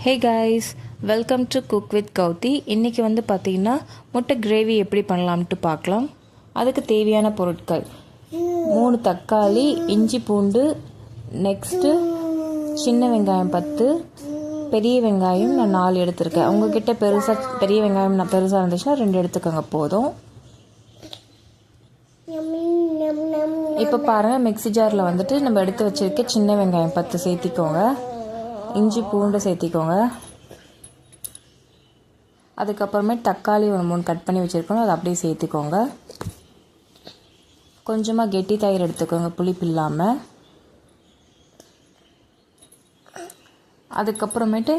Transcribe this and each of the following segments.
Hey guys, welcome to cook with Gowthi. இன்றைக்கி வந்து பார்த்திங்கன்னா முட்டை கிரேவி எப்படி பண்ணலாம்ட்டு பார்க்கலாம். அதுக்கு தேவையான பொருட்கள் 3 தக்காளி, இஞ்சி பூண்டு, நெக்ஸ்ட்டு சின்ன வெங்காயம் 10, பெரிய வெங்காயம் நான் 4 எடுத்திருக்கேன். உங்ககிட்ட பெரிய வெங்காயம் நான் பெருசாக இருந்துச்சுன்னா 2 எடுத்துக்கோங்க போதும். இப்போ பாருங்கள், மிக்ஸி ஜாரில் வந்துட்டு நம்ம எடுத்து வச்சுருக்க சின்ன வெங்காயம் 10 சேர்த்திக்கோங்க. இஞ்சி பூண்டு சேர்த்திக்கோங்க. அதுக்கப்புறமே தக்காளி ஒரு 3 கட் பண்ணி வச்சுருக்கோங்க, அதை அப்படியே சேர்த்துக்கோங்க. கொஞ்சமாக கெட்டி தயிர் எடுத்துக்கோங்க, புளிப்பு இல்லாமல். அதுக்கப்புறமேட்டு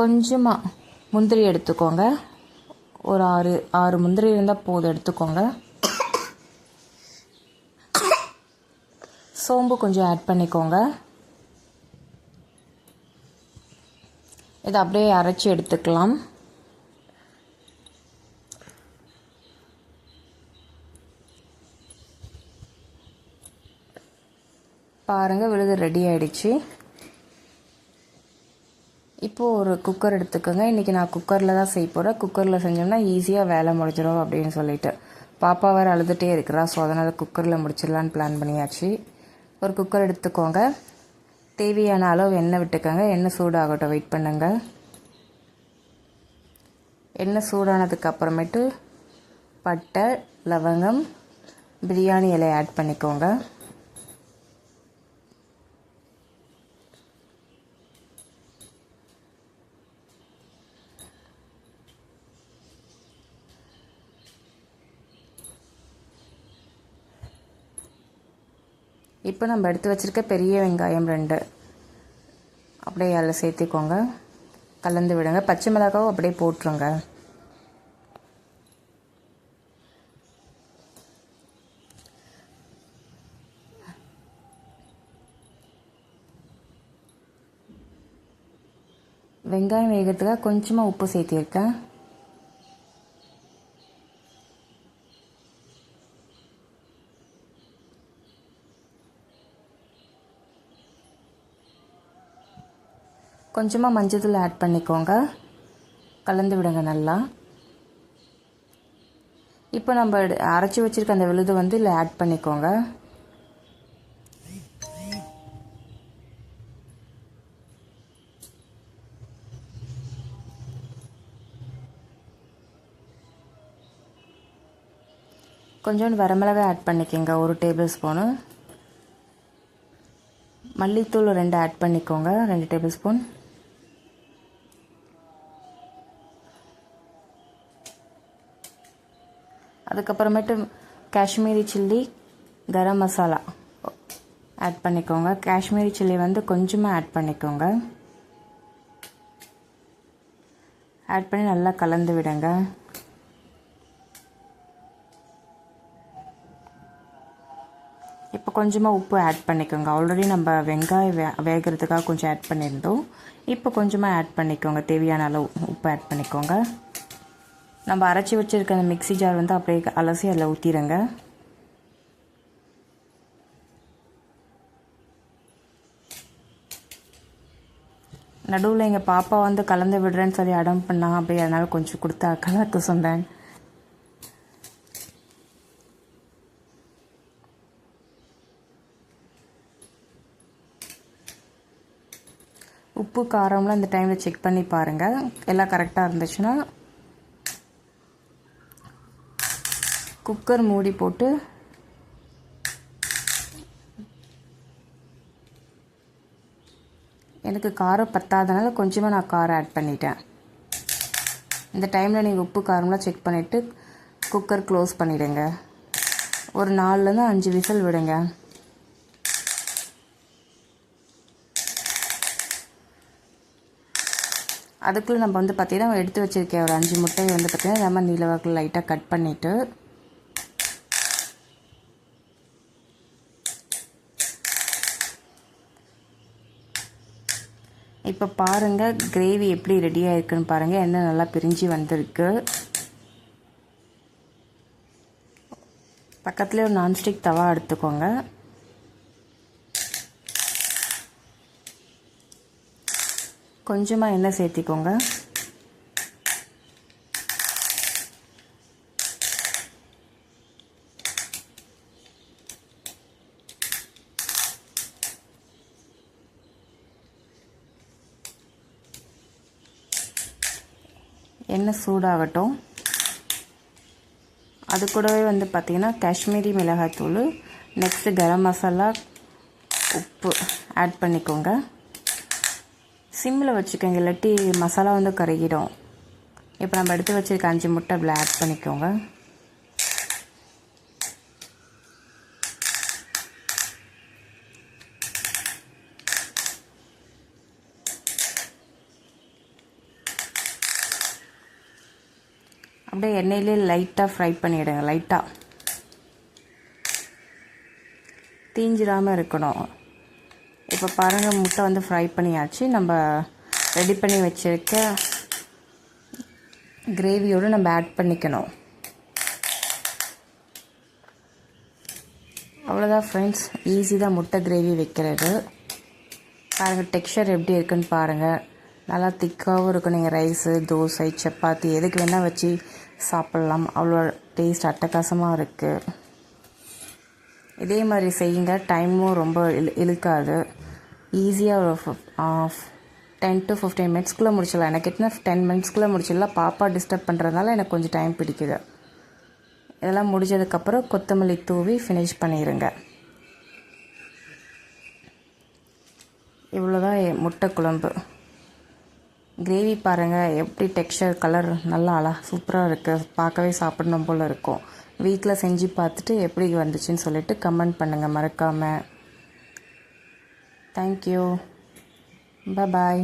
கொஞ்சமாக முந்திரி எடுத்துக்கோங்க. ஒரு 6 முந்திரி இருந்தால் போதும், எடுத்துக்கோங்க. சோம்பு கொஞ்சம் ஆட் பண்ணிக்கோங்க. இதை அப்படியே அரைச்சி எடுத்துக்கலாம். பாருங்கள், விழுது ரெடி ஆகிடுச்சு. இப்போது ஒரு குக்கர் எடுத்துக்கோங்க. இன்றைக்கி நான் குக்கரில் தான் செய்ய போகிறேன். குக்கரில் செஞ்சோம்னா ஈஸியாக வேலை முடிஞ்சிடும் அப்படின்னு சொல்லிட்டு பாப்பா வேறு அழுதுகிட்டே இருக்கிறா. ஸோ அதனால் குக்கரில் முடிச்சிடலான்னு பிளான் பண்ணியாச்சு. ஒரு குக்கர் எடுத்துக்கோங்க. தேவையான அளவு எண்ணெய் விட்டுக்கோங்க. எண்ணெய் சூடாகட்டும், வெயிட் பண்ணுங்கள். எண்ணெய் சூடானதுக்கு அப்புறமேட்டு பட்டை, லவங்கம், பிரியாணி இலை ஆட் பண்ணிக்கோங்க. இப்போ நம்ம எடுத்து வச்சுருக்க பெரிய வெங்காயம் 2 அப்படியே அதில் சேர்த்துக்கோங்க. கலந்து விடுங்க. பச்சை மிளகாவும் அப்படியே போட்டுருங்க. வெங்காயம் வேகிறதுக்காக கொஞ்சமாக உப்பு சேர்த்திருக்கேன். கொஞ்சமாக மஞ்சள் ஆட் பண்ணிக்கோங்க. கலந்து விடுங்க நல்லா. இப்போ நம்ம அரைச்சி வச்சுருக்க அந்த விழுது வந்து இதில் ஆட் பண்ணிக்கோங்க. கொஞ்சோண்டு வரமிளகாய் ஆட் பண்ணிக்கோங்க, 1 டேபிள் ஸ்பூனு. மல்லித்தூள் 2 ஆட் பண்ணிக்கோங்க, 2 டேபிள் ஸ்பூன். அதுக்கப்புறமேட்டு காஷ்மீரி சில்லி, கரம் மசாலா ஆட் பண்ணிக்கோங்க. காஷ்மீரி சில்லி வந்து கொஞ்சமாக ஆட் பண்ணிக்கோங்க. ஆட் பண்ணி நல்லா கலந்து விடுங்க. இப்போ கொஞ்சமாக உப்பு ஆட் பண்ணிக்கோங்க. ஆல்ரெடி நம்ம வெங்காயம் வேகிறதுக்காக கொஞ்சம் ஆட் பண்ணியிருந்தோம். இப்போ கொஞ்சமாக ஆட் பண்ணிக்கோங்க. தேவையான அளவு உப்பு ஆட் பண்ணிக்கோங்க. நம்ம அரைச்சி வச்சுருக்க அந்த மிக்ஸி ஜார் வந்து அப்படியே அலசி அதில் ஊற்றிடுங்க. நடுவில் எங்கள் பாப்பா வந்து கலந்து விடுறேன்னு சொல்லி அடம் பண்ணாங்க. அப்படியே அதனால் கொஞ்சம் கொடுத்தா கலக்க சொன்னேன். உப்பு காரம்லாம் இந்த டைமில் செக் பண்ணி பாருங்கள். எல்லாம் கரெக்டாக இருந்துச்சுன்னா குக்கர் மூடி போட்டு எனக்கு காரம் பத்தாதனால கொஞ்சமாக நான் காரம் ஆட் பண்ணிட்டேன். இந்த டைமில் நீங்கள் உப்பு காரம்லாம் செக் பண்ணிவிட்டு குக்கர் க்ளோஸ் பண்ணிவிடுங்க. ஒரு 4லேருந்து 5 விசில் விடுங்க. அதுக்குள்ளே நம்ம வந்து பார்த்திங்கன்னா எடுத்து வச்சுருக்கேன் ஒரு 5 முட்டையை வந்து பார்த்திங்கன்னா நம்ம நீலவாக்கில் லைட்டாக கட் பண்ணிவிட்டு இப்போ பாருங்கள் கிரேவி எப்படி ரெடியாக இருக்குன்னு பாருங்கள். எண்ணெய் நல்லா பிரிஞ்சு வந்திருக்கு. பக்கத்துலேயே ஒரு நான்ஸ்டிக் தவா எடுத்துக்கோங்க. கொஞ்சமாக எண்ணெய் சேர்த்திக்கோங்க. எண்ணெய் சூடாகட்டும். அது கூடவே வந்து பார்த்திங்கன்னா காஷ்மீரி மிளகாய்த்தூள், நெக்ஸ்ட்டு கரம் மசாலா, உப்பு ஆட் பண்ணிக்கோங்க. சிம்மில் வச்சுக்கோங்க, இல்லாட்டி மசாலா வந்து கருகிடும். இப்போ நம்ம எடுத்து வச்சுருக்க 5 முட்டை அதில் ஆட் பண்ணிக்கோங்க. அப்படியே எண்ணெயிலே லைட்டாக ஃப்ரை பண்ணிவிடுங்க. லைட்டாக தீஞ்சிடாமல் இருக்கணும். இப்போ பாருங்கள், முட்டை வந்து ஃப்ரை பண்ணியாச்சு. நம்ம ரெடி பண்ணி வச்சுருக்க கிரேவியோடு நம்ம ஆட் பண்ணிக்கணும். அவ்வளோதான் ஃப்ரெண்ட்ஸ், ஈஸி தான் முட்டை கிரேவி வைக்கிறது. பாருங்கள் டெக்ஸ்சர் எப்படி இருக்குன்னு பாருங்கள். நல்லா திக்காகவும் இருக்கும். நீங்கள் ரைஸு, தோசை, சப்பாத்தி எதுக்கு வேணால் வச்சு சாப்பிட்லாம். அவ்வளோ டேஸ்ட் அட்டகாசமாக இருக்குது. இதே மாதிரி செய்யுங்க, டைமும் ரொம்ப இழுக்காது. ஈஸியாக ஒரு 10 to 15 மினிட்ஸ்க்குள்ளே முடிச்சிடலாம். எனக்கு எத்தனை 10 மினிட்ஸ்க்குள்ளே முடிச்சிடலாம். பாப்பா டிஸ்டர்ப் பண்ணுறதுனால எனக்கு கொஞ்சம் டைம் பிடிக்குது. இதெல்லாம் முடிஞ்சதுக்கப்புறம் கொத்தமல்லி தூவி ஃபினிஷ் பண்ணிடுங்க. இவ்வளோதான் முட்டை குழம்பு. கிரேவி பாருங்கள் எப்படி டெக்ஸ்சர், கலர் நல்லா சூப்பராக இருக்குது. பார்க்கவே சாப்பிடணும் போல் இருக்கும். வீட்டில் செஞ்சு பார்த்துட்டு எப்படி வந்துச்சுன்னு சொல்லிட்டு கமெண்ட் பண்ணுங்கள் மறக்காமல். தேங்க்யூ. பாய்.